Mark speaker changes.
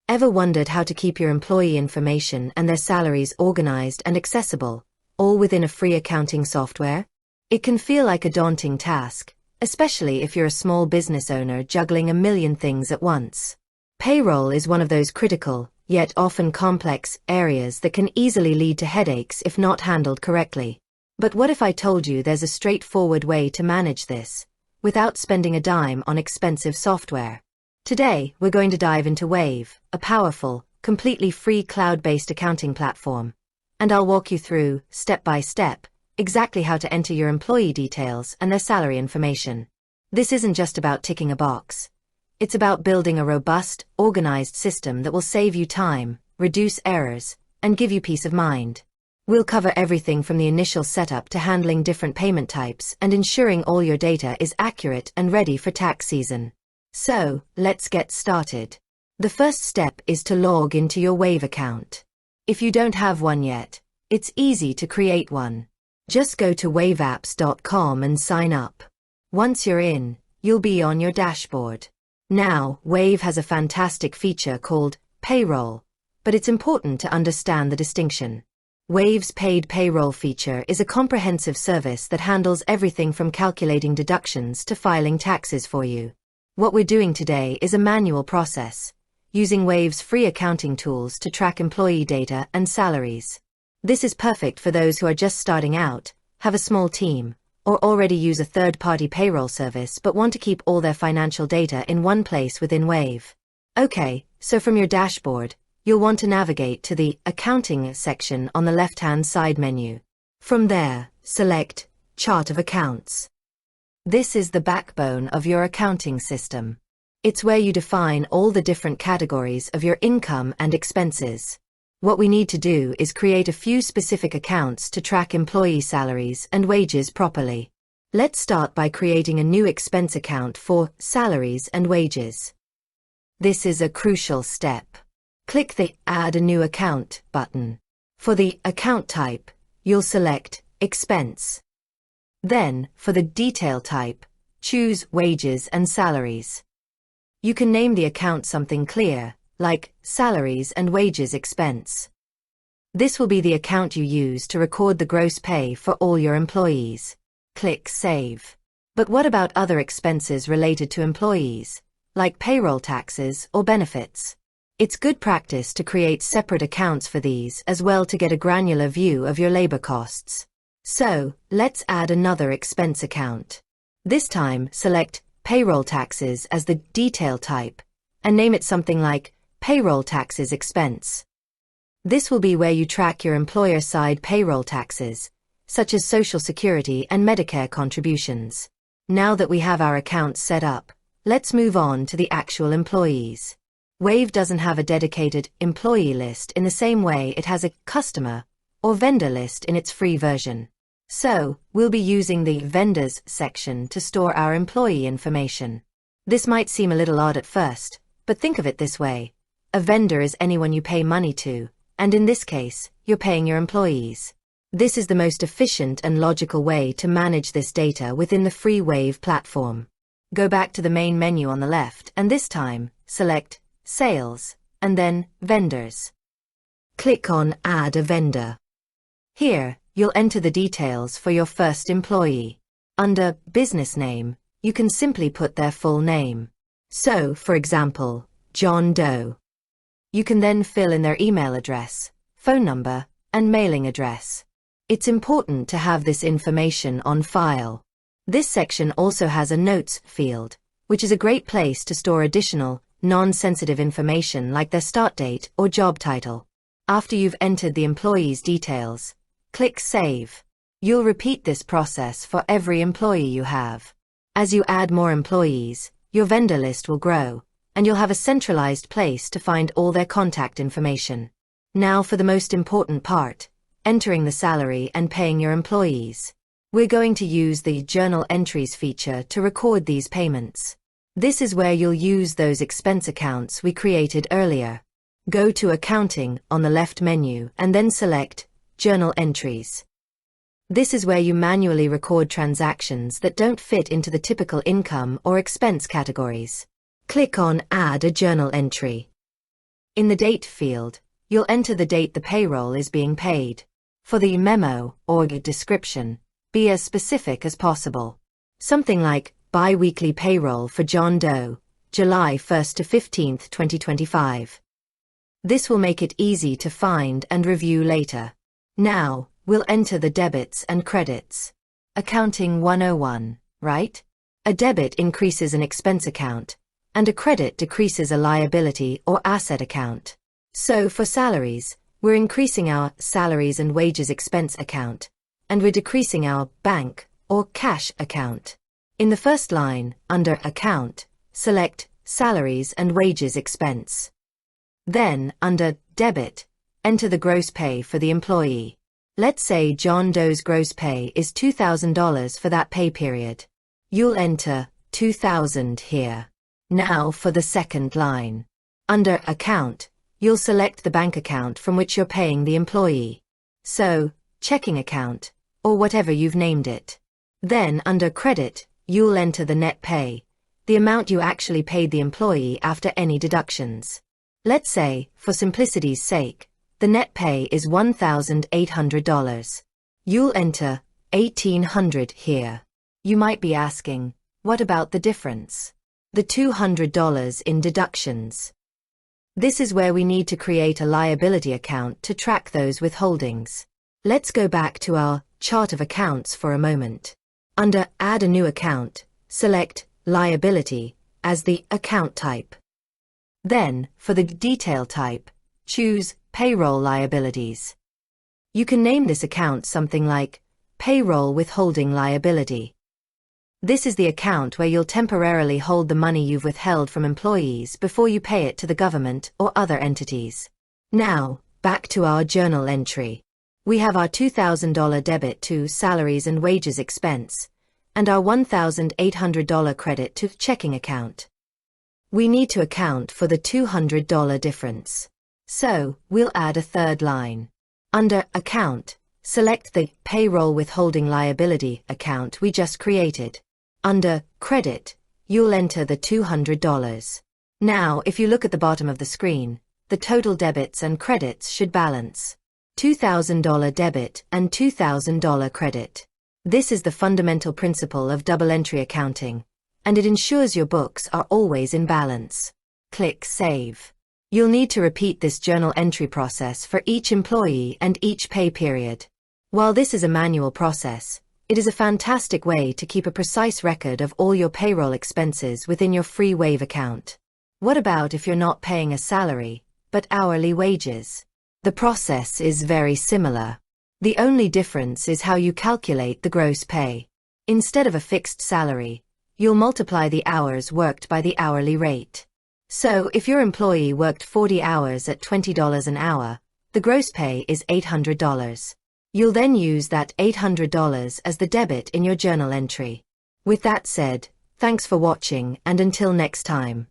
Speaker 1: Ever wondered how to keep your employee information and their salaries organized and accessible, all within a free accounting software? It can feel like a daunting task, especially if you're a small business owner juggling a million things at once. Payroll is one of those critical, yet often complex, areas that can easily lead to headaches if not handled correctly. But what if I told you there's a straightforward way to manage this, without spending a dime on expensive software? Today, we're going to dive into Wave, a powerful, completely free cloud-based accounting platform. And I'll walk you through, step by step, exactly how to enter your employee details and their salary information. This isn't just about ticking a box. It's about building a robust, organized system that will save you time, reduce errors, and give you peace of mind. We'll cover everything from the initial setup to handling different payment types and ensuring all your data is accurate and ready for tax season. So, let's get started. The first step is to log into your Wave account. If you don't have one yet, it's easy to create one. Just go to waveapps.com and sign up. Once you're in, you'll be on your dashboard. Now, Wave has a fantastic feature called Payroll, but it's important to understand the distinction. Wave's paid payroll feature is a comprehensive service that handles everything from calculating deductions to filing taxes for you. What we're doing today is a manual process, using Wave's free accounting tools to track employee data and salaries. This is perfect for those who are just starting out, have a small team, or already use a third-party payroll service but want to keep all their financial data in one place within Wave. Okay, so from your dashboard, you'll want to navigate to the Accounting section on the left-hand side menu. From there, select Chart of Accounts. This is the backbone of your accounting system. It's where you define all the different categories of your income and expenses. What we need to do is create a few specific accounts to track employee salaries and wages properly. Let's start by creating a new expense account for salaries and wages. This is a crucial step. Click the Add a New Account button. For the account type, you'll select Expense. Then, for the detail type, choose Wages and Salaries. You can name the account something clear, like Salaries and Wages Expense. This will be the account you use to record the gross pay for all your employees. Click Save. But what about other expenses related to employees, like payroll taxes or benefits? It's good practice to create separate accounts for these as well to get a granular view of your labor costs. So, let's add another expense account. This time, select Payroll Taxes as the detail type, and name it something like Payroll Taxes Expense. This will be where you track your employer-side payroll taxes, such as Social Security and Medicare contributions. Now that we have our accounts set up, let's move on to the actual employees. Wave doesn't have a dedicated employee list in the same way it has a customer or vendor list in its free version. So, we'll be using the Vendors section to store our employee information. This might seem a little odd at first, but think of it this way. A vendor is anyone you pay money to, and in this case, you're paying your employees. This is the most efficient and logical way to manage this data within the free Wave platform. Go back to the main menu on the left and this time, select Sales, and then Vendors. Click on Add a Vendor. Here, you'll enter the details for your first employee. Under Business Name, you can simply put their full name. So, for example, John Doe. You can then fill in their email address, phone number, and mailing address. It's important to have this information on file. This section also has a Notes field, which is a great place to store additional, non-sensitive information like their start date or job title. After you've entered the employee's details, click Save. You'll repeat this process for every employee you have. As you add more employees, your vendor list will grow, and you'll have a centralized place to find all their contact information. Now for the most important part, entering the salary and paying your employees. We're going to use the Journal Entries feature to record these payments. This is where you'll use those expense accounts we created earlier. Go to Accounting on the left menu and then select Journal Entries. This is where you manually record transactions that don't fit into the typical income or expense categories. Click on Add a Journal Entry. In the date field, you'll enter the date the payroll is being paid. For the memo or description, be as specific as possible. Something like bi-weekly payroll for John Doe, July 1st to 15th, 2025. This will make it easy to find and review later. Now, we'll enter the debits and credits. Accounting 101, right? A debit increases an expense account, and a credit decreases a liability or asset account. So for salaries, we're increasing our salaries and wages expense account, and we're decreasing our bank or cash account. In the first line, under Account, select Salaries and Wages Expense. Then, under Debit, enter the gross pay for the employee. Let's say John Doe's gross pay is $2,000 for that pay period. You'll enter $2,000 here. Now for the second line. Under Account, you'll select the bank account from which you're paying the employee. So, checking account, or whatever you've named it. Then under Credit, you'll enter the net pay, the amount you actually paid the employee after any deductions. Let's say, for simplicity's sake, the net pay is $1,800. You'll enter $1,800 here. You might be asking, what about the difference? The $200 in deductions. This is where we need to create a liability account to track those withholdings. Let's go back to our chart of accounts for a moment. Under Add a New Account, select Liability as the account type. Then, for the detail type, choose Payroll Liabilities. You can name this account something like Payroll Withholding Liability. This is the account where you'll temporarily hold the money you've withheld from employees before you pay it to the government or other entities. Now, back to our journal entry. We have our $2,000 debit to salaries and wages expense, and our $1,800 credit to checking account. We need to account for the $200 difference. So, we'll add a third line. Under Account, select the Payroll Withholding Liability account we just created. Under Credit, you'll enter the $200. Now, if you look at the bottom of the screen, the total debits and credits should balance. $2,000 debit and $2,000 credit. This is the fundamental principle of double entry accounting, and it ensures your books are always in balance. Click Save. You'll need to repeat this journal entry process for each employee and each pay period. While this is a manual process, it is a fantastic way to keep a precise record of all your payroll expenses within your free Wave account. What about if you're not paying a salary, but hourly wages? The process is very similar. The only difference is how you calculate the gross pay. Instead of a fixed salary, you'll multiply the hours worked by the hourly rate. So if your employee worked 40 hours at $20 an hour, the gross pay is $800. You'll then use that $800 as the debit in your journal entry. With that said, thanks for watching, and until next time.